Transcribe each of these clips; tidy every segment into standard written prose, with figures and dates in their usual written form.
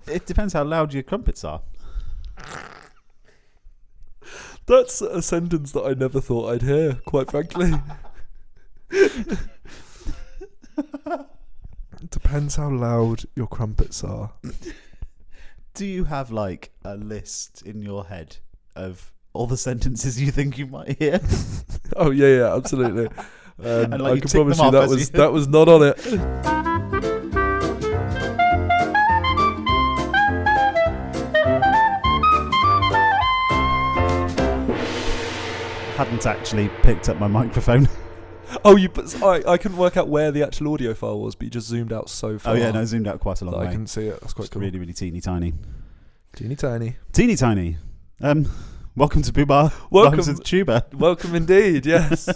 It depends how loud your crumpets are. That's a sentence that I never thought I'd hear, quite frankly. Depends how loud your crumpets are. Do you have like a list in your head of all the sentences you think you might hear? Oh yeah, absolutely. And, like, I you can tick promise them you off as that was not on it. Hadn't actually picked up my microphone. Oh, I couldn't work out where the actual audio file was, but you just zoomed out so far. Oh yeah, no, I zoomed out quite a long way. I couldn't see it. That's quite Just cool. really, really teeny tiny. Teeny tiny. Teeny tiny. Welcome to Boobah Welcome Rhymes with Tuba. Welcome indeed. Yes.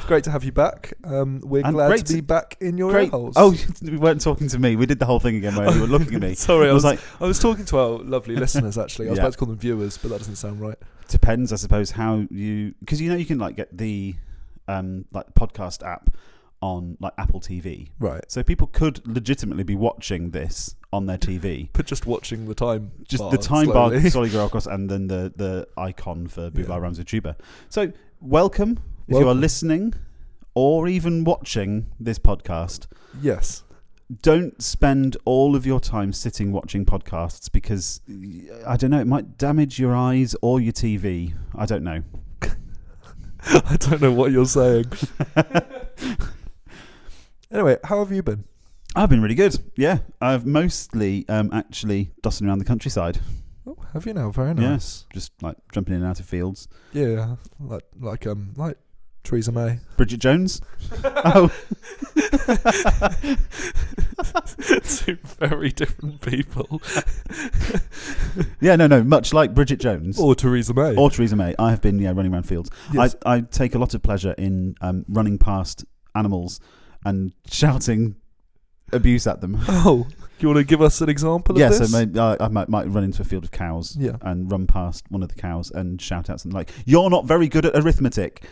Great to have you back. We're glad to be back in your earholes. Oh, we weren't talking to me. We did the whole thing again where you were looking at me. Sorry, I was talking to our lovely listeners. Actually, I was Yeah. about to call them viewers, but that doesn't sound right. Depends, I suppose, how you, because you can like get the like podcast app on like Apple TV, Right. so people could legitimately be watching this on their TV, But just watching the time, just bar the time slowly. bar slowly go across, and then the icon for Boobah Yeah. Rhymes with Tuba. So welcome if you are listening or even watching this podcast. Yes. Don't spend all of your time sitting watching podcasts, because I don't know, it might damage your eyes or your TV. I don't know. I don't know what you're saying. Anyway, how have you been? I've been really good. Yeah, I've mostly actually dossing around the countryside. Oh, have you now? Very nice. Yes, just like jumping in and out of fields. Yeah, like Theresa May. Bridget Jones. Oh, Two very different people. yeah, no. Much like Bridget Jones Or Theresa May. or Theresa May, I have been running around fields. Yes. I take a lot of pleasure in running past animals and shouting abuse at them. Oh, do you want to give us an example of Yes, this? I might run into a field of cows, Yeah. and run past one of the cows and shout out something like, "You're not very good at arithmetic,"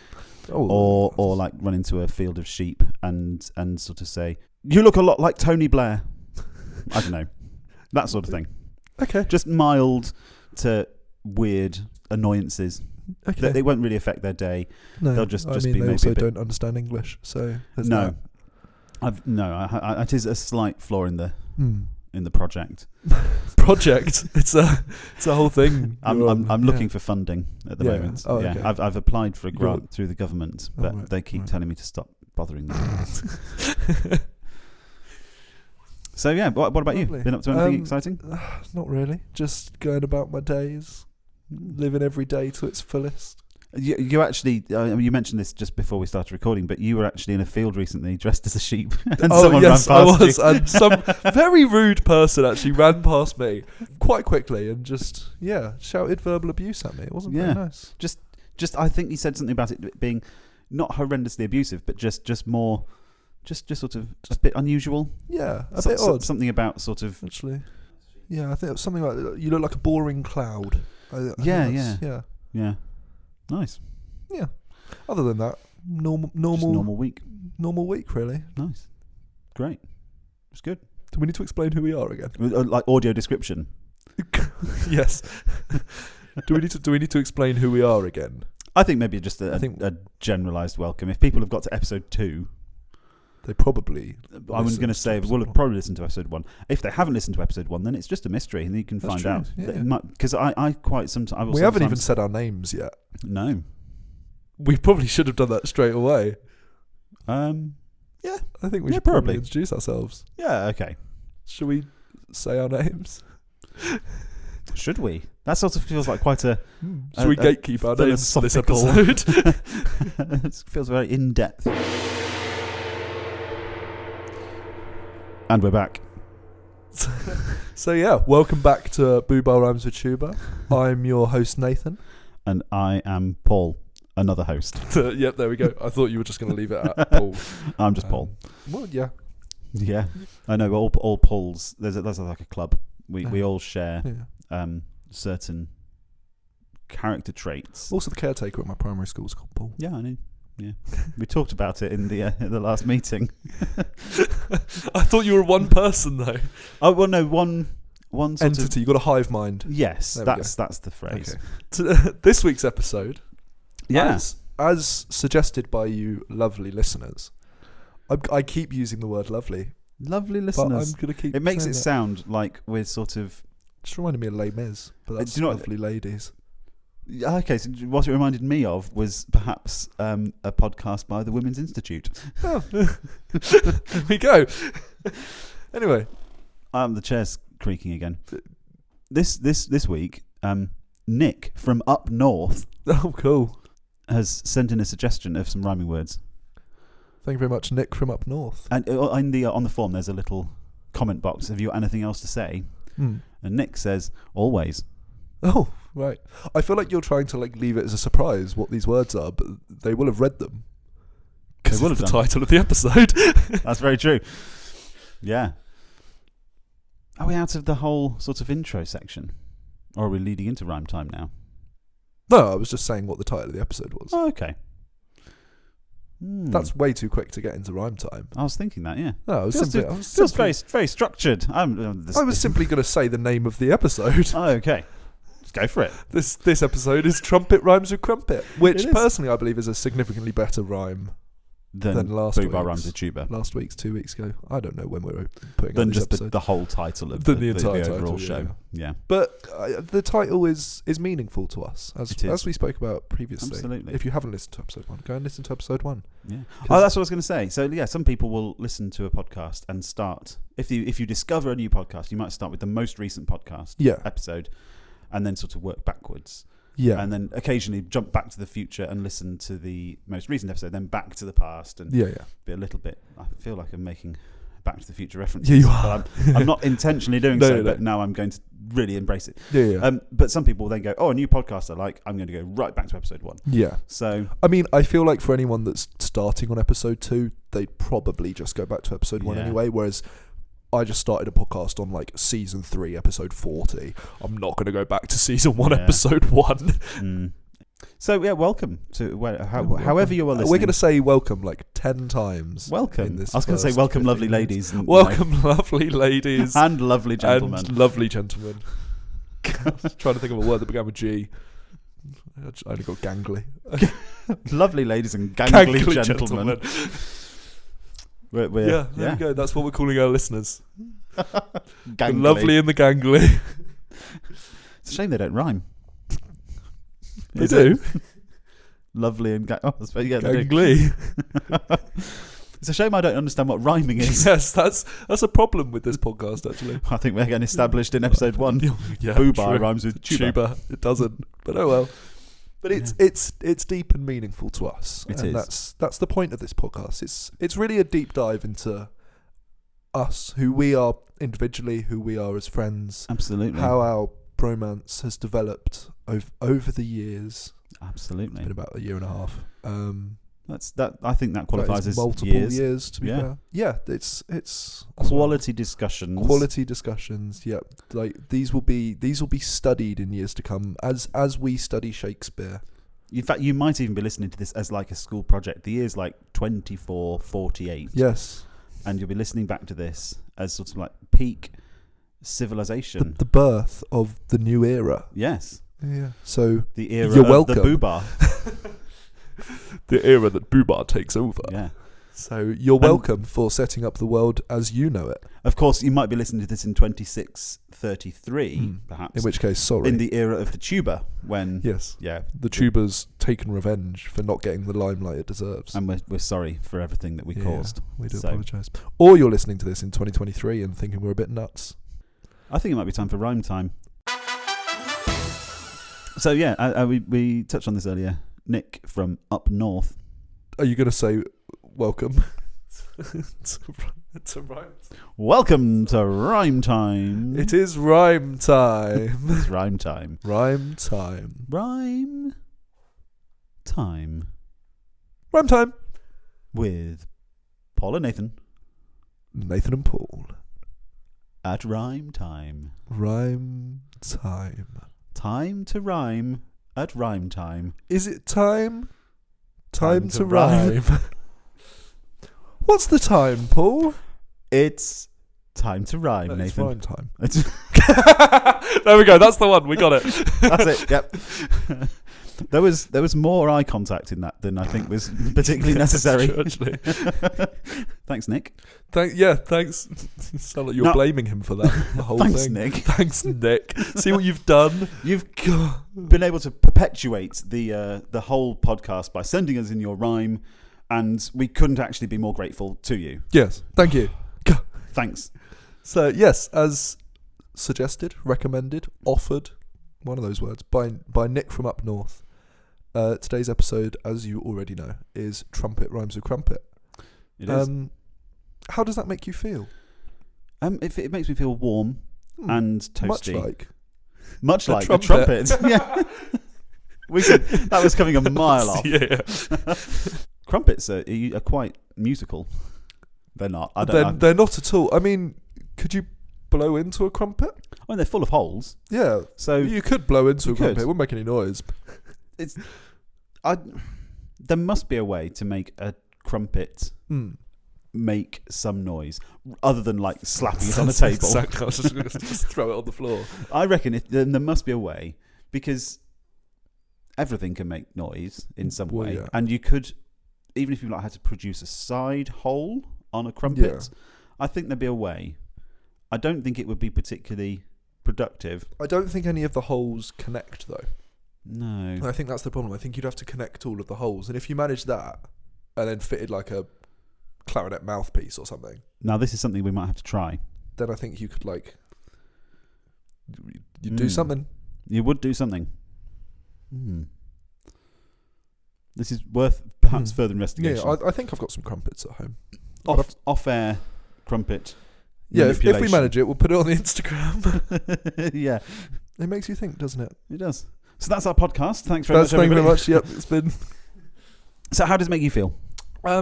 or like run into a field of sheep and sort of say, "You look a lot like Tony Blair." I don't know, that sort of thing. Okay. Just mild to weird annoyances. Okay. They won't really affect their day. No, they'll just I be mean, they maybe also a bit- don't understand English, so there's No, that. it is a slight flaw in the project. Project. It's a whole thing. I'm looking for funding at the Yeah. moment. Oh, yeah, okay. I've applied for a You're- grant through the government, but right, they keep right. telling me to stop bothering me. So yeah, what about Lovely. you? Been up to anything exciting? Not really. Just going about my days, living every day to its fullest. You actually, you mentioned this just before we started recording, but you were actually in a field recently dressed as a sheep. And someone yes, ran I past was. you. And some very rude person actually ran past me quite quickly and just, shouted verbal abuse at me. It wasn't very nice. Just I think he said something about it being not horrendously abusive, but just more, just sort of a bit unusual. Yeah, a bit odd. Something about sort of. Actually. Yeah, I think it was something like, you look like a boring cloud. I think Yeah. Nice. Yeah. Other than that, Just normal week. normal week, really. Nice. Great. It's good. Do we need to explain who we are again? Like audio description. Yes. Do we need to explain who we are again? I think maybe just a generalised welcome. If people have got to episode 2, They probably. I was going to say we'll have probably listened to episode 1. If they haven't listened to episode 1, then it's just a mystery, and you can That's find true, out. yeah. Because I quite sometimes. We haven't even said our names yet. No. We probably should have done that straight away. Yeah. I think we Yeah, should probably probably. introduce ourselves. Yeah. Okay. Should we say our names? Should we? That sort of feels like quite a. Should we gatekeep our names for this episode? It feels very in depth. And we're back. So yeah, welcome back to Boobah Rhymes with Tuba. I'm your host Nathan. And I am Paul, another host. Yep, there we go. I thought you were just going to leave it at Paul. I'm just Paul. Well, yeah. Yeah, I know. All Pauls. There's like a club. We all share certain character traits. Also, the caretaker at my primary school is called Paul. Yeah, I know. Yeah, we talked about it in the last meeting. I thought you were one person though. Oh well, no, one one sort entity. You got a hive mind. Yes, There we that's the phrase. Okay. This week's episode, Yeah. as suggested by you lovely listeners, I keep using the word lovely, Lovely but listeners. I'm gonna keep. It makes saying it sound like we're sort of. Just reminded me of Les Mis, but that's Do you know what- lovely ladies. Okay, so what it reminded me of was perhaps a podcast by the Women's Institute. Oh. There we go. Anyway, The chair's creaking again. This week, Nick from up north oh cool. has sent in a suggestion of some rhyming words. Thank you very much, Nick from up north. And on the form, there's a little comment box. Have you got anything else to say? And Nick says, always. Oh, right. I feel like you're trying to leave it as a surprise what these words are, but they will have read them. Because They will it's have the done. title of the episode. That's very true. Yeah. Are we out of the whole sort of intro section? Or are we leading into rhyme time now? No, I was just saying what the title of the episode was. Oh, okay. That's way too quick to get into rhyme time. I was thinking that, yeah. No, I was Feels simply, very structured. I was simply going to say the name of the episode. Oh, okay. Let's go for it. This episode is Trumpet Rhymes with Crumpet, which It is. personally I believe is a significantly better rhyme Than last Boobah week's. Rhymes with Tuba. Last week's, 2 weeks ago. I don't know when we were putting Than on this just episode. the whole title of Than the the entire overall title, show. Yeah. But the title is meaningful to us, It is. as we spoke about previously. Absolutely. If you haven't listened to episode 1, go and listen to episode 1. Yeah. Oh, that's what I was going to say. So yeah, some people will listen to a podcast and start. If you discover a new podcast, you might start with the most recent podcast episode, and then sort of work backwards. Yeah. And then occasionally jump back to the future and listen to the most recent episode, then back to the past, and Yeah. be a little bit. I feel like I'm making Back to the Future references. Yeah, you are. But I'm not intentionally doing No. but now I'm going to really embrace it. Yeah. But some people then go, oh, a new podcast I like, I'm going to go right back to episode 1. Yeah. So I mean, I feel like for anyone that's starting on episode 2, they'd probably just go back to episode 1 Yeah. anyway, whereas I just started a podcast on season 3, episode 40. I'm not going to go back to season 1, Yeah. episode 1. So yeah, welcome to however you are listening. We're going to say welcome 10 times. welcome. in this I was going to say first welcome, 15 lovely minutes. ladies. And, Welcome, lovely ladies. and lovely gentlemen. And lovely gentlemen. I was trying to think of a word that began with G. I only got gangly. Lovely ladies and gangly, Gangly gentlemen. We're, There we go. That's what we're calling our listeners. The Gangly. lovely and the gangly. It's a shame they don't rhyme. They Is do. it? Lovely and they do. Gangly. It's a shame I don't understand what rhyming is. Yes, that's a problem with this podcast, actually. I think we're getting established in episode 1. Yeah, Boobah true. rhymes with tuba. Tuba. It doesn't, but oh well. But it's deep and meaningful to us. It and is. That's the point of this podcast. It's really a deep dive into us, who we are individually, who we are as friends, Absolutely. how our bromance has developed over the years. Absolutely. It's been about a year and a half. I think that qualifies as multiple years to be fair. Yeah, it's quality discussions. Quality discussions. Yeah, these will be studied in years to come as we study Shakespeare. In fact, you might even be listening to this as a school project. The year's 2448. Yes, and you'll be listening back to this as sort of peak civilization. the birth of the new era. Yes. Yeah. So The era you're of welcome. the Boobah. The era that Boobah takes over. Yeah. So you're welcome for setting up the world as you know it. Of course, you might be listening to this in 2633, perhaps. In which case, sorry. In the era of the tuba, when yes, yeah, the tuba's taken revenge for not getting the limelight it deserves. and we're sorry for everything that we caused. We do So, apologise. Or you're listening to this in 2023 and thinking we're a bit nuts. I think it might be time for rhyme time. So yeah, we touched on this earlier. Nick from up north. Are you going to say welcome? to rhyme. Welcome to rhyme time. It is rhyme time. It's rhyme time. Rhyme time. Rhyme time Rhyme time. with Paul and Nathan Nathan and Paul. at rhyme time. Rhyme time. Time to rhyme at rhyme time. Is it time? Time to to rhyme. What's the time, Paul? It's time to rhyme, It's Nathan. rhyme time. It's- There we go. That's the one. We got it. That's it. Yep. There was more eye contact in that than I think was particularly necessary. That's true, actually. Thanks, Nick. Thanks. You sound like you're No. blaming him for that. The whole Thanks, thing. Nick. Thanks, Nick. See what you've done. You've been able to perpetuate the whole podcast by sending us in your rhyme, and we couldn't actually be more grateful to you. Yes. Thank you. Thanks. So yes, as suggested, recommended, offered, one of those words by Nick from up north. Today's episode, as you already know, is Trumpet Rhymes with Crumpet. It is. How does that make you feel? It makes me feel warm and toasty. Much like a trumpet. Yeah. That was coming a mile off. Yeah. Crumpets are quite musical. They're not. They're not at all. I mean, could you blow into a crumpet? I mean, they're full of holes. Yeah. So you could blow into a could. crumpet. It wouldn't make any noise. There must be a way to make a crumpet make some noise other than like slapping it on a table. Exactly. I was just going to just throw it on the floor. I reckon there must be a way, because everything can make noise in some way, yeah. and you could, even if you had to produce a side hole on a crumpet, I think there'd be a way. I don't think it would be particularly productive. I don't think any of the holes connect though. No. I think that's the problem. I think you'd have to connect all of the holes, and if you manage that and then fitted like a clarinet mouthpiece or something, Now this is something we might have to try. then I think you could you'd do something. You would do something. This is worth perhaps further investigation. Yeah, I think I've got some crumpets at home. Off-air crumpet. Yeah, if we manipulation. manage it, we'll put it on the Instagram. Yeah, It makes you think, doesn't it? it does. So that's our podcast. Thanks very much, Thank you everybody. very much. Yep, it's been. So how does it make you feel? I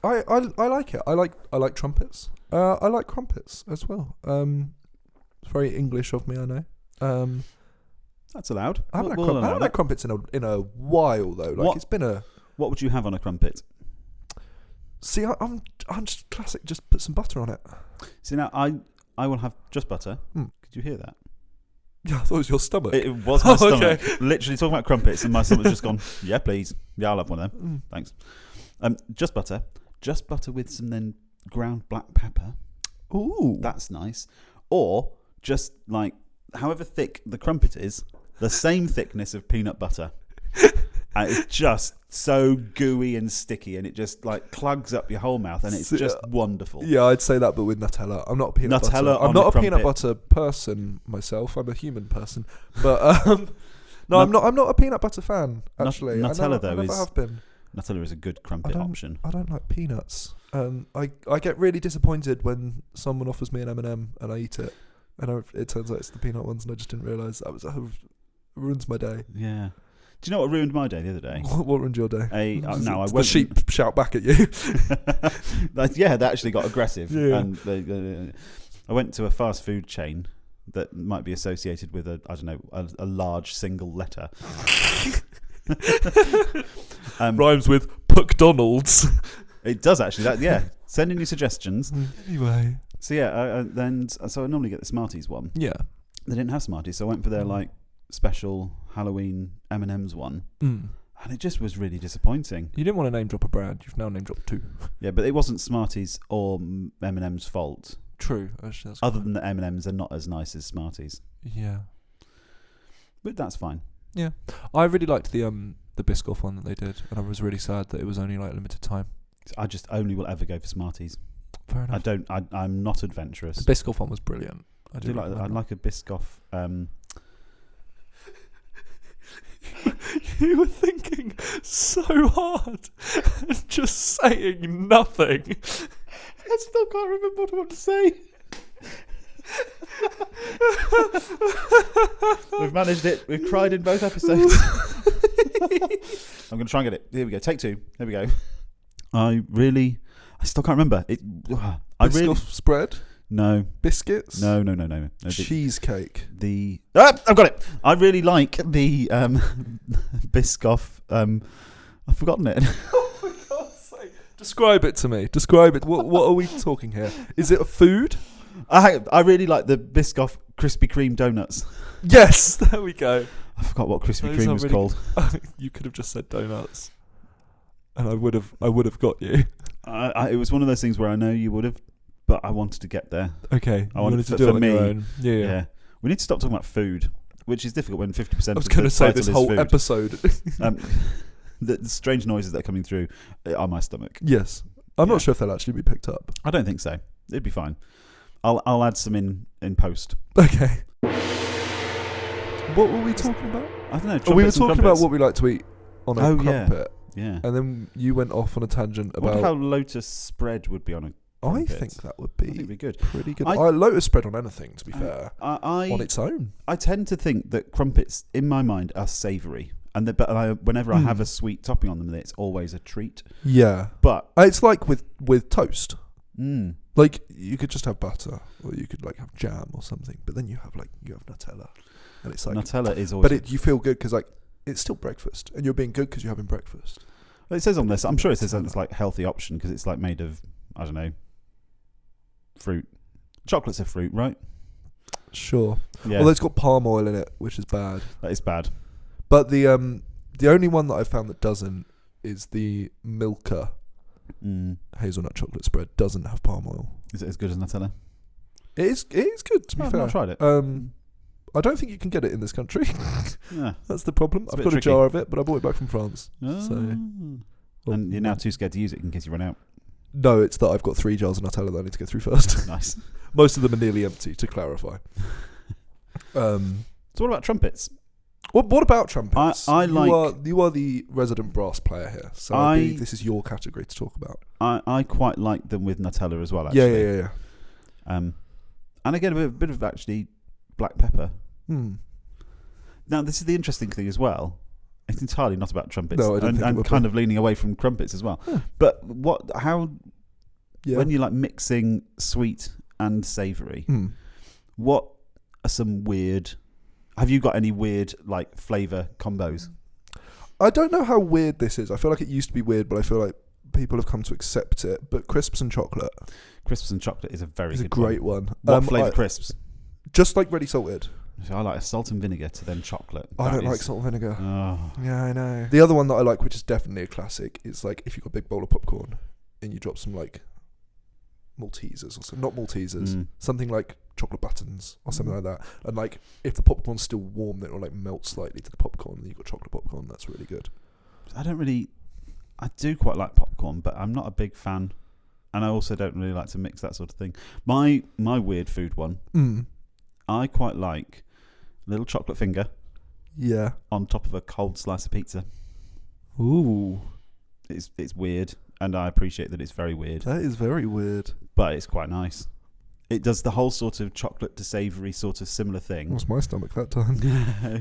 like it. I like trumpets. I like crumpets as well. It's very English of me, I know. That's allowed. I haven't had crumpets in a while though. Like What? it's been a. What would you have on a crumpet? See, I'm just classic. Just put some butter on it. See, now I will have just butter. Could you hear that? Yeah, I thought it was your stomach. It was my stomach. Okay. Literally talking about crumpets, and my stomach's just gone. Yeah, please. Yeah, I'll have one of them. Thanks. Just butter with some then ground black pepper. Ooh, That's nice. Or just like however thick the crumpet is, the same thickness of peanut butter. And it's just so gooey and sticky, and it just like plugs up your whole mouth, and it's just wonderful. yeah, I'd say that, but with Nutella. I'm not a peanut butter. Nutella I'm on not a a peanut crumpet. butter person myself. I'm a human person, but no, I'm not a peanut butter fan. Actually, Nutella though I never is have been. Nutella is a good crumpet option. I don't like peanuts. I get really disappointed when someone offers me an M&M and I eat it, and it turns out it's the peanut ones, and I just didn't realise that ruins my day. Yeah. Do you know what ruined my day the other day? What ruined your day? No, I The won't. sheep shout back at you. Yeah, they actually got aggressive. Yeah. And I went to a fast food chain that might be associated with a large single letter. Rhymes with McDonald's. It does actually. Send in your suggestions. Anyway. So yeah, so I normally get the Smarties one. Yeah. They didn't have Smarties, so I went for their like special Halloween M&M's one, and it just was really disappointing. You didn't want to name drop a brand. You've now name dropped two. Yeah, but it wasn't Smarties or M&M's fault. True. Actually, that's Other than the M&M's are not as nice as Smarties, yeah. but that's fine. Yeah. I really liked the Biscoff one that they did, and I was really sad that it was only like limited time. I just only will ever go for Smarties. Fair enough. I'm not adventurous. The Biscoff one was brilliant. I do like that. I'd like a Biscoff. You were thinking so hard and just saying nothing. I still can't remember what I want to say. We've managed it. We've cried in both episodes. I'm going to try and get it. Here we go. Take two. Here we go. I still can't remember. Biscoff spread? No. Biscuits? No. Cheesecake? I've got it. I really like the Biscoff. I've forgotten it. Oh, for God's sake. Describe it to me. Describe it. What are we talking here? Is it a food? I really like the Biscoff Krispy Kreme donuts. Yes, there we go. I forgot what Krispy Those Kreme are was really- called. You could have just said donuts, and I would have got you. It was one of those things where I know you would have, but I wanted to get there. Okay, I you wanted wanted to for do it on me. your own. Yeah. We need to stop talking about food, which is difficult when 50% I of was the going to say title this is whole food. episode. The strange noises that are coming through are my stomach. Yes, I'm not sure if they'll actually be picked up. I don't think so. It'd be fine. I'll add some in post. Okay. What were we talking about? I don't know. We were Trumpets and talking about Crumpets. what we like to eat on a Oh, crumpet, Yeah. and then you went off on a tangent I wonder about. how Lotus spread would be on a I crumpet. think that would I think it'd be be good. pretty good. I- Lotus spread on anything, to be fair, I on its own. I tend to think that crumpets, in my mind, are savoury, and whenever I have a sweet topping on them, it's always a treat. Yeah, But it's like with toast. mm, Like you could just have butter, or you could like have jam or something. But then you have Nutella, and it's like. Nutella is always. But you feel good because like it's still breakfast, and you're being good because you're having breakfast. Well, it says on this. I'm sure it says it's like healthy option because it's like made of, I don't know, fruit. Chocolate's a fruit, right? Sure. Yeah. Although it's got palm oil in it, which is bad. That is bad. But the only one that I've found that doesn't is the Milka hazelnut chocolate spread. Doesn't have palm oil. Is it as good as Nutella? It is good, to be I've fair. not tried it. I don't think you can get it in this country. Yeah. That's the problem. It's a I've bit got tricky. a jar of it, but I bought it back from France. And you're now too scared to use it in case you run out. No, it's that I've got 3 jars of Nutella that I need to go through first. Nice. Most of them are nearly empty, to clarify. So what about trumpets? What about trumpets? I like- You are the resident brass player here, so this is your category to talk about. I quite like them with Nutella as well, Yeah, actually. yeah. And I get a bit of actually black pepper. Now, this is the interesting thing as well. It's entirely not about trumpets. No, I didn't think it and would kind be. of leaning away from crumpets as well. Yeah. But Yeah. when you like mixing sweet and savoury, what are some weird... Have you got any weird like flavour combos? I don't know how weird this is. I feel like it used to be weird, but I feel like people have come to accept it. But crisps and chocolate Crisps and chocolate is a very is a good great one. What flavour crisps? Just like ready salted. So I like salt and vinegar to then chocolate. I That don't like is- salt and vinegar. Oh. Yeah, I know. The other one that I like, which is definitely a classic, is like if you've got a big bowl of popcorn and you drop some like Maltesers or something. Not Maltesers. Something like chocolate buttons or something like that. And like if the popcorn's still warm, then it'll like melt slightly to the popcorn and you've got chocolate popcorn. That's really good. I do quite like popcorn, but I'm not a big fan. And I also don't really like to mix that sort of thing. My weird food one, I quite like a little chocolate finger Yeah. on top of a cold slice of pizza. Ooh. It's weird, and I appreciate that it's very weird, That is very weird. but it's quite nice. It does the whole sort of chocolate to savoury sort of similar thing. Lost my stomach that time.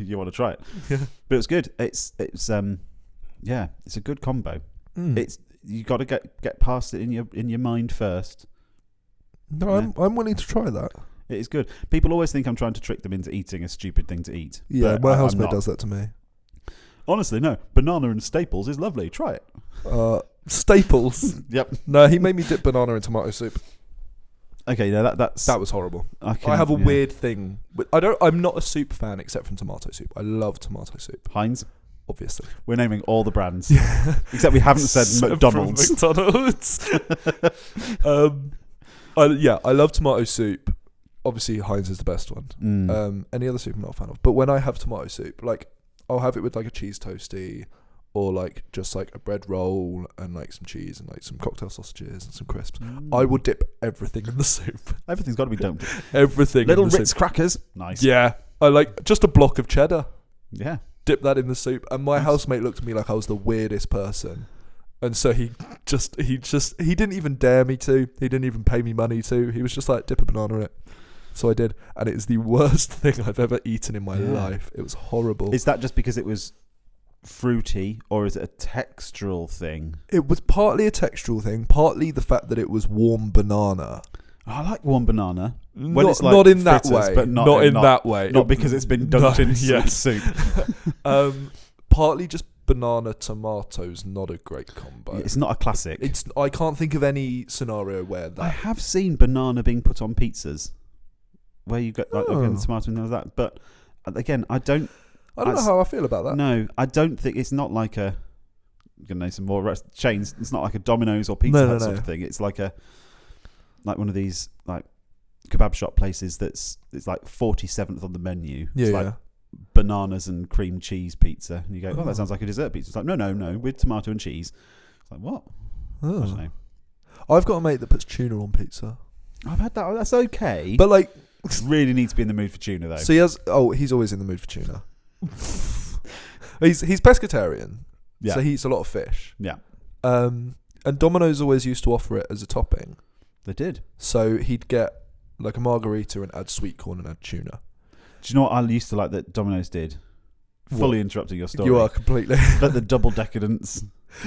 You want to try it? Yeah. But it's good. It's a good combo. It's you got to get past it in your mind first. No, I'm willing to try that. It is good. People always think I'm trying to trick them into eating a stupid thing to eat. Yeah, but my I'm housemate not. does that to me. Honestly, no. Banana and Staples is lovely. Try it. Staples. Yep. No, he made me dip banana in tomato soup. Okay, yeah, that was horrible. I have a weird thing. I'm not a soup fan except from tomato soup. I love tomato soup. Heinz. Obviously. We're naming all the brands. Except we haven't said McDonald's. McDonald's. I love tomato soup. Obviously, Heinz is the best one. Any other soup I'm not a fan of. But when I have tomato soup, like I'll have it with like a cheese toastie, or like just like a bread roll and like some cheese and like some cocktail sausages and some crisps. I would dip everything in the soup. Everything's got to be dumped. Everything. Little in the Ritz soup. crackers. Nice. Yeah, I like just a block of cheddar. Yeah. Dip that in the soup, and my housemate looked at me like I was the weirdest person, and so he didn't even dare me to. He didn't even pay me money to. He was just like, dip a banana in it. So I did, and it is the worst thing I've ever eaten in my life. It was horrible. Is that just because it was fruity, or is it a textural thing? It was partly a textural thing, partly the fact that it was warm banana. I like warm banana. When it's like not in that fritters, way, but not in that way. Not because it's been dunked in yes. soup. Partly just banana tomato's not a great combo. It's not a classic. I can't think of any scenario where that. I have seen banana being put on pizzas, where you get like again, tomato and all that. But again, I don't know how I feel about that. No, I don't think it's not like a. I'm gonna name some more chains. It's not like a Domino's or Pizza Hut sort of thing. It's like one of these like kebab shop places it's like 47th on the menu. It's like bananas and cream cheese pizza, and you go, that sounds like a dessert pizza. It's like no, with tomato and cheese. It's like what? I don't know. I've got a mate that puts tuna on pizza. I've had that. That's okay, but like, really need to be in the mood for tuna though. So he's always in the mood for tuna. he's pescatarian, so he eats a lot of fish. Yeah. And Domino's always used to offer it as a topping. They did. So he'd get like a margarita and add sweet corn and add tuna. Do you know what I used to like that Domino's did? Fully interrupting your story. You are completely. But the double decadence.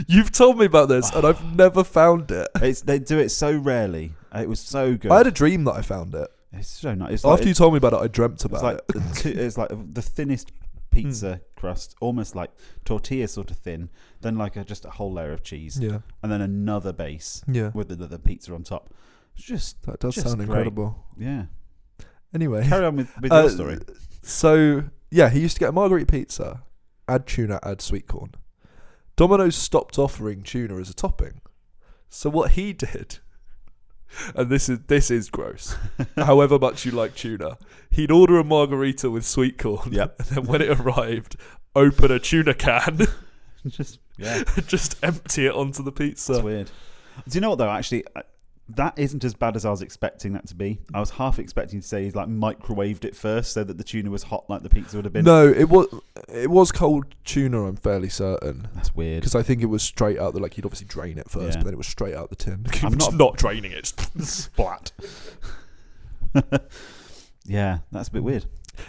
You've told me about this, and I've never found it. They do it so rarely. It was so good. I had a dream that I found it. It's so nice. After you told me about it, I dreamt about it. It's like the thinnest pizza crust, almost like tortilla sort of thin. Then like just a whole layer of cheese. Yeah. And then another base. Yeah. With the pizza on top. That does sound great. Incredible. Yeah. Anyway, carry on with your story. So yeah, he used to get a margarita pizza, add tuna, add sweet corn. Domino's stopped offering tuna as a topping. So what he did, and this is gross, however much you like tuna, he'd order a margarita with sweet corn. Yep. And then when it arrived, open a tuna can, just empty it onto the pizza. That's weird. Do you know what though? Actually, that isn't as bad as I was expecting that to be. I was half expecting to say he's like microwaved it first so that the tuna was hot like the pizza would have been. No, it was cold tuna, I'm fairly certain. That's weird. Because I think it was straight out he'd obviously drain it first, but then it was straight out the tin. I'm not draining it. Splat. Yeah, that's a bit weird.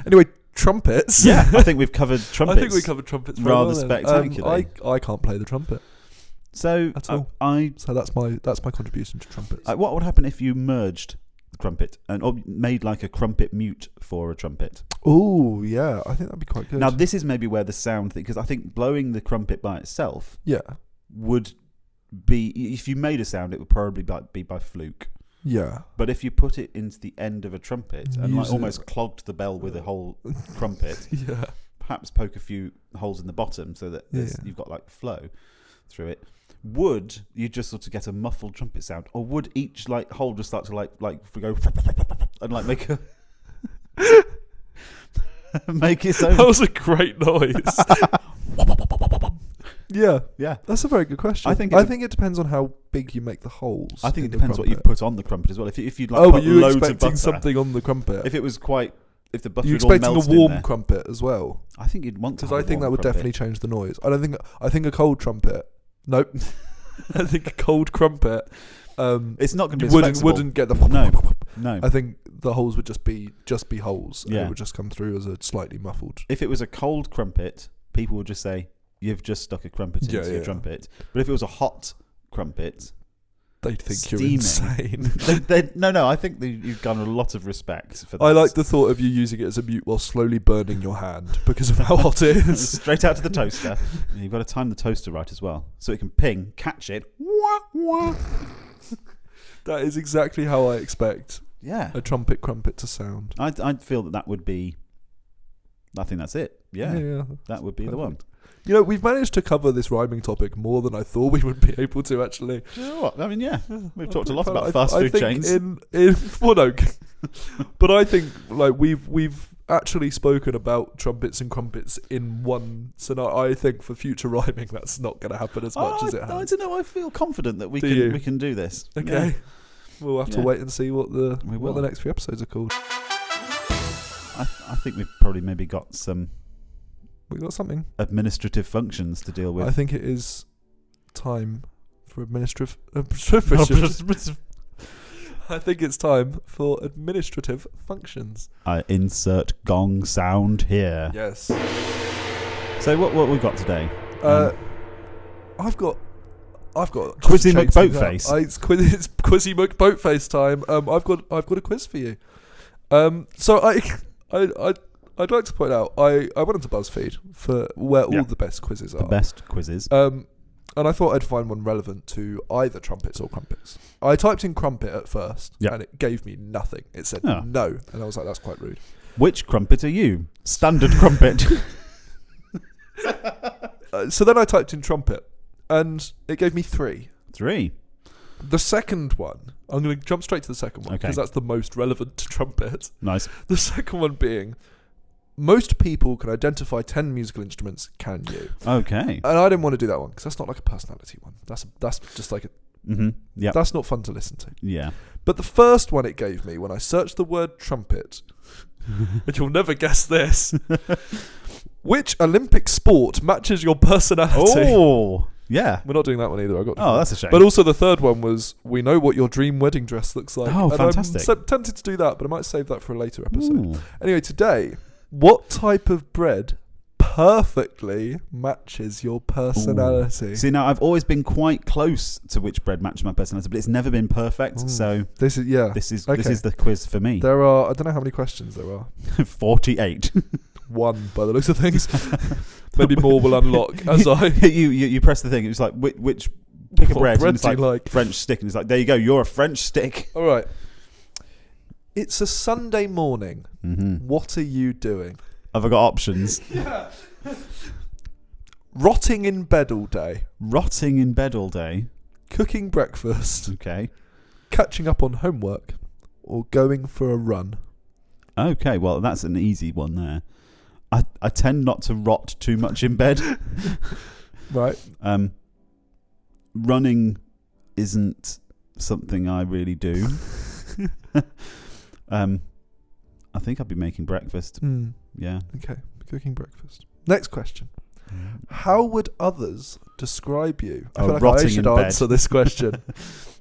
Anyway, trumpets. Yeah, I think we've covered trumpets. I think we covered trumpets rather spectacularly. I can't play the trumpet. So at all. So that's my contribution to trumpets. What would happen if you merged the crumpet or made like a crumpet mute for a trumpet? Oh yeah, I think that'd be quite good. Now this is maybe where the sound thing, because I think blowing the crumpet by itself, would be, if you made a sound, it would probably be by fluke. Yeah. But if you put it into the end of a trumpet and like almost clogged the bell with a whole crumpet, perhaps poke a few holes in the bottom so that you've got like flow through it. Would you just sort of get a muffled trumpet sound, or would each like hole just start to like go and like make a make its own? That was a great noise. Yeah. That's a very good question. I think it depends on how big you make the holes. I think it depends what you put on the crumpet as well. If you'd like, but you were expecting butter, something on the crumpet. If it was if the butter you're all expecting melted a warm in there, crumpet as well. I think you'd want to. Because I think that would definitely change the noise. I think a cold trumpet. Nope. I think a cold crumpet. It's not going to be wouldn't get the no. I think the holes would just be holes. And it would just come through as a slightly muffled. If it was a cold crumpet, people would just say you've just stuck a crumpet into your trumpet. But if it was a hot crumpet, they'd think steaming, you're insane. No. I think you've got a lot of respect for that. I like the thought of you using it as a mute while slowly burning your hand because of how hot it is. Straight out to the toaster. And you've got to time the toaster right as well, so it can ping, catch it. Wah, wah. That is exactly how I expect a trumpet crumpet to sound. I'd feel that would be. I think that's it. Yeah. That would be the one. You know, we've managed to cover this rhyming topic more than I thought we would be able to, actually. You know what? I mean, we've talked a lot about fast food chains. But I think like we've actually spoken about trumpets and crumpets in one scenario. I think for future rhyming, that's not going to happen as much as it has. I don't know. I feel confident that we can do this. Okay, we'll have to wait and see what the next few episodes are called. I think we've probably maybe got some. We got something. Administrative functions to deal with. I think it is time for administrative. I think it's time for administrative functions. I insert gong sound here. Yes. So what we got today? I've got Quizzy McBoatface. It's Quizzy McBoatface time. I've got a quiz for you. So I'd like to point out, I went onto BuzzFeed for where all Yeah. the best quizzes are. The best quizzes. And I thought I'd find one relevant to either trumpets or crumpets. I typed in crumpet at first, Yeah. and it gave me nothing. It said Oh. no, and I was like, that's quite rude. Which crumpet are you? Standard crumpet. So then I typed in trumpet, and it gave me 3. 3. The second one, I'm going to jump straight to the second one, Okay. because that's the most relevant to trumpet. Nice. The second one being, most people can identify 10 musical instruments, can you? Okay. And I didn't want to do that one, because that's not like a personality one. That's just like Yeah. that's not fun to listen to. Yeah. But the first one it gave me, when I searched the word trumpet, and you'll never guess this, which Olympic sport matches your personality? Oh. Yeah. We're not doing that one either. I got. Oh, that's a shame. But also the third one was, we know what your dream wedding dress looks like. Oh, and fantastic. I'm tempted to do that, but I might save that for a later episode. Ooh. Anyway, today, what type of bread perfectly matches your personality? See, now I've always been quite close to which bread matches my personality, but it's never been perfect. Ooh. So This is this Okay. is the quiz for me. There are, I don't know how many questions there are. 48. 1 by the looks of things. Maybe more will unlock as I. you press the thing. It's like which pick a What bread. bread And it's do you like, like? French stick, and it's like, there you go. You're a French stick. All right. It's a Sunday morning. Mm-hmm. What are you doing? Have I got options? Rotting in bed all day. Rotting in bed all day. Cooking breakfast. Okay. Catching up on homework. Or going for a run. Okay. Well, that's an easy one there. I tend not to rot too much in bed. Right. Running isn't something I really do. I think I'd be making breakfast. Yeah. Okay. Cooking breakfast. Next question. How would others describe you? I Oh, feel like I rotting should in bed. answer this question.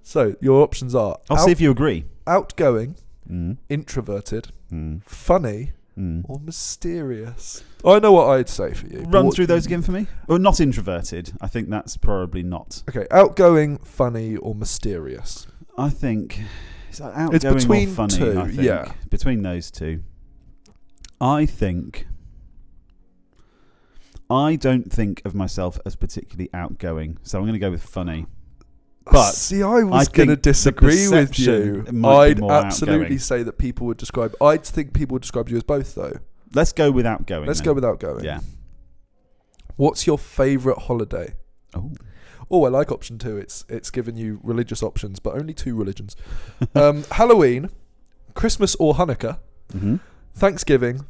So, your options are I'll see if you agree. outgoing, Mm. introverted, Mm. funny, Mm. or mysterious. I know what I'd say for you. but Run what through do those you- again for me. Well, not introverted. I think that's probably not. Okay, outgoing, funny, or mysterious. I think it's like outgoing between or funny. two, I think. yeah. Between those two. I don't think of myself as particularly outgoing, so I'm going to go with funny. But see, I was I going to think the disagree with perception you. might be I'd more absolutely outgoing. say that people would describe. I'd think people would describe you as both, though. Let's go with outgoing. Let's then. go with outgoing. Yeah. What's your favourite holiday? Oh. Oh, I like option 2. It's given you religious options, but only 2 religions. Halloween, Christmas or Hanukkah, Mm-hmm. Thanksgiving,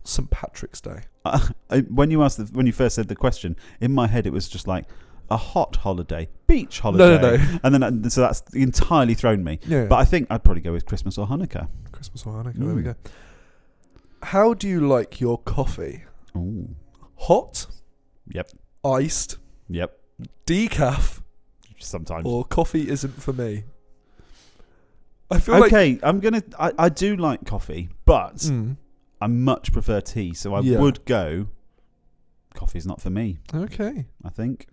St. Patrick's Day. When you first said the question, in my head it was just like a hot holiday, beach holiday. No. And then so that's entirely thrown me. Yeah. But I think I'd probably go with Christmas or Hanukkah. Christmas or Hanukkah, there we Mm. go. How do you like your coffee? Ooh. Hot, Yep. iced, Yep. decaf, Sometimes. or coffee isn't for me? I feel Okay, I do like coffee, but like... I much prefer tea, so I Yeah. would go coffee's not for me, Okay. I think.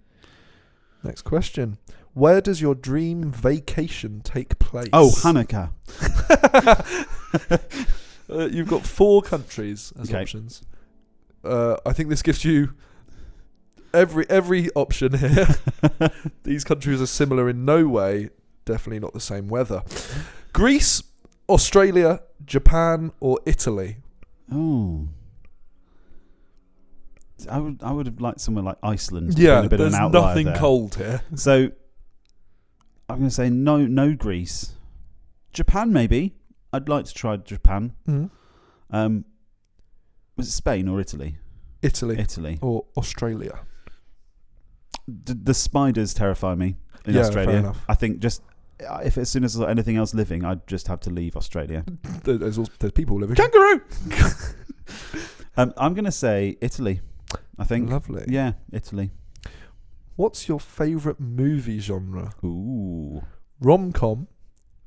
Next question. Where does your dream vacation take place? Oh, Hanukkah. You've got 4 countries as Okay. options. I think this gives you every option here. These countries are similar in no way. Definitely not the same weather. Greece, Australia, Japan, or Italy? Oh. I would have liked somewhere like Iceland. Yeah, being a bit there's of an outlier nothing there. cold here. So I'm going to say no Greece. Japan maybe. I'd like to try Japan. Mm. Was it Spain or Italy? Italy Italy. or Australia? The spiders terrify me in Yeah, Australia. fair enough. I think just if as soon as there's anything else living, I'd just have to leave Australia. There's people living. Kangaroo. I'm going to say Italy. I think. Lovely. Yeah, Italy. What's your favourite movie genre? Ooh. Rom-com,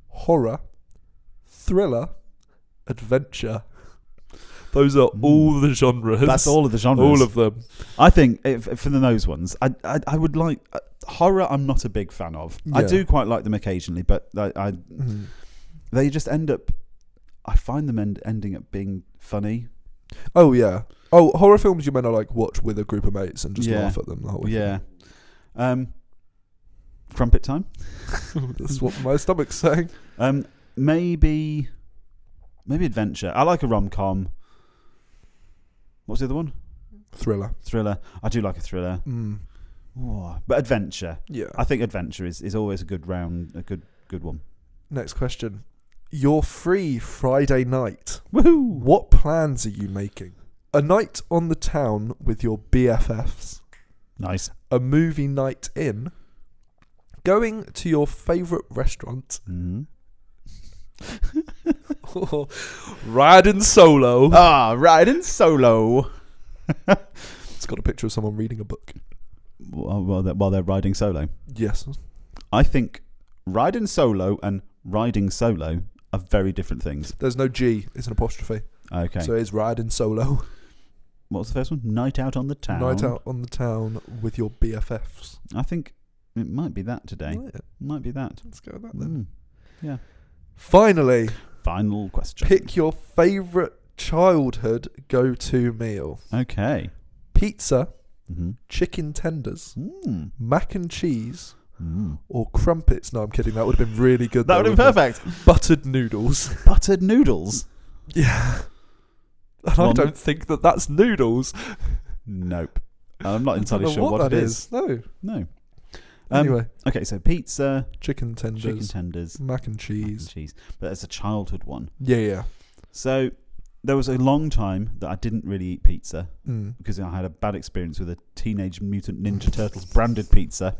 horror, thriller, adventure. Those are all the genres. That's all of the genres. All of them. I think for those ones, I would like horror. I'm not a big fan of. I Yeah. do quite like them occasionally, but they just end up. I find them ending up being funny. Oh yeah. Oh, horror films you meant to like watch with a group of mates and just laugh at them the whole way. Yeah. Crumpet time. That's what my stomach's saying. Maybe adventure. I like a rom-com. What's the other one? Thriller. I do like a thriller. Oh, but adventure. Yeah. I think adventure is always a good one. Next question. You're free Friday night. Woohoo! What plans are you making? A night on the town with your BFFs. Nice. A movie night in. Going to your favourite restaurant. Mm-hmm. Riding solo. Riding solo. It's got a picture of someone reading a book. While they're riding solo. Yes. I think riding solo and riding solo are very different things. There's no G. It's an apostrophe. Okay. So it's riding solo. What was the first one? Night out on the town. Night out on the town with your BFFs. I think it might be that today. Might be that. Let's go with that then. Yeah. Finally. Final question. Pick your favourite childhood go-to meal. Okay. Pizza, Mm-hmm. chicken tenders, mac and cheese, Mm. or crumpets. No, I'm kidding. That would have been really good. That would have been perfect. Buttered noodles. Buttered noodles? Yeah. And I don't think that's noodles. Nope. I'm not entirely sure what that it is. No. No. Anyway. Okay, so pizza, Chicken tenders, mac mac and and cheese. But it's a childhood one. Yeah. So there was a long time that I didn't really eat pizza Mm. because I had a bad experience with a Teenage Mutant Ninja Turtles branded pizza.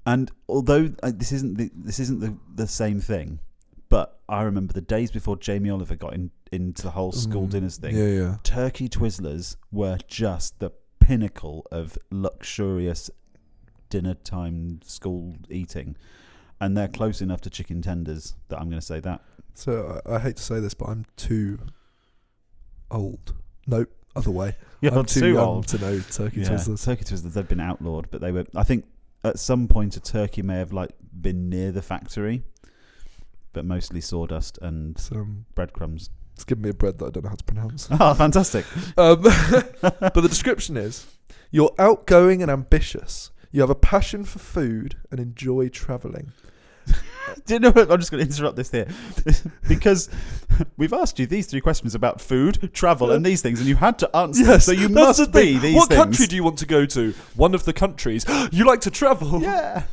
And although this isn't the same thing, but I remember the days before Jamie Oliver got into the whole school dinners thing. Yeah. Turkey Twizzlers were just the pinnacle of luxurious dinner time school eating, and they're close enough to chicken tenders that I'm going to say that. So I hate to say this, but I'm too old. Nope, other way. You're I'm too young old to know Turkey Twizzlers. Turkey Twizzlers, they've been outlawed, but they were. I think at some point a turkey may have been near the factory, but mostly sawdust and breadcrumbs. It's giving me a bread that I don't know how to pronounce. Oh, fantastic! But the description is: you're outgoing and ambitious. You have a passion for food and enjoy travelling. Do you know what? I'm just going to interrupt this here because we've asked you these 3 questions about food, travel, and these things, and you had to answer. Yes, so you must be these What things. country do you want to go to? One of the countries. You like to travel? Yeah.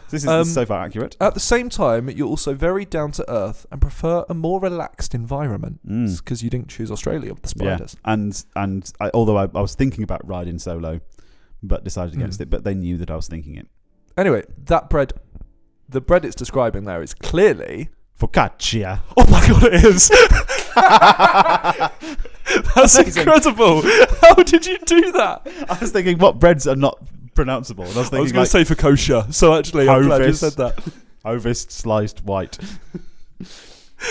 This is so far accurate. At the same time, you're also very down to earth and prefer a more relaxed environment because you didn't choose Australia with the spiders. Yeah. Although I was thinking about riding solo, but decided against it. But they knew that I was thinking it. Anyway, that bread, the bread it's describing there is clearly focaccia. Oh my god, it is! That's amazing. Incredible! How did you do that? I was thinking what breads are not pronounceable. And I was going thinking to say focaccia, so actually I'm glad you said that. Ovist sliced white.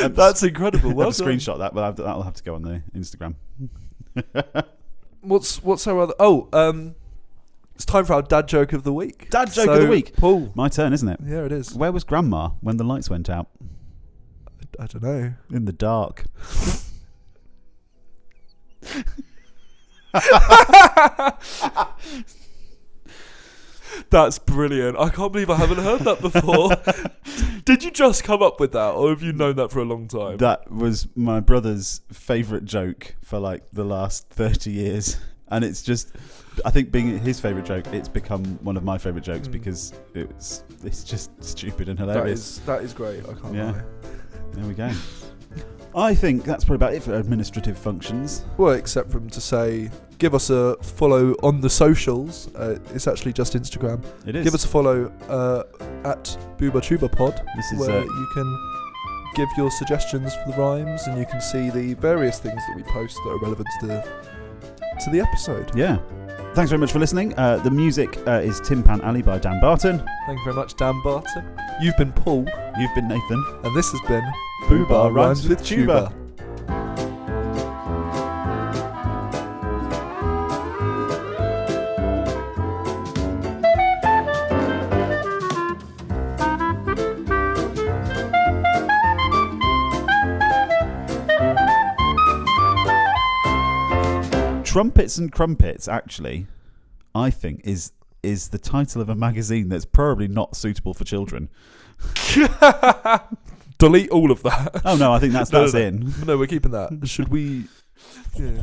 That's incredible. Well I've screenshot that, but that'll have to go on the Instagram. What's our other? It's time for our dad joke of the week. Dad joke of the week. Paul. My turn, isn't it? Yeah, it is. Where was Grandma when the lights went out? I don't know. In the dark. That's brilliant. I can't believe I haven't heard that before. Did you just come up with that, or have you known that for a long time? That was my brother's favourite joke for the last 30 years. And it's just, I think being his favourite joke, it's become one of my favourite jokes because it's just stupid and hilarious. That is great. I can't lie. There we go. I think that's probably about it for administrative functions. Well, except for him to say, give us a follow on the socials. It's actually just Instagram. It is. Give us a follow at Boobah Pod, where you can give your suggestions for the rhymes, and you can see the various things that we post that are relevant to the episode. Yeah. Thanks very much for listening. The music is Tin Pan Alley by Dan Barton. Thank you very much, Dan Barton. You've been Paul. You've been Nathan. And this has been Boobah Rhymes with Tuba. Trumpets and Crumpets, actually, I think, is the title of a magazine that's probably not suitable for children. Delete all of that. Oh no, I think that's in. No, we're keeping that. Should we? Yeah.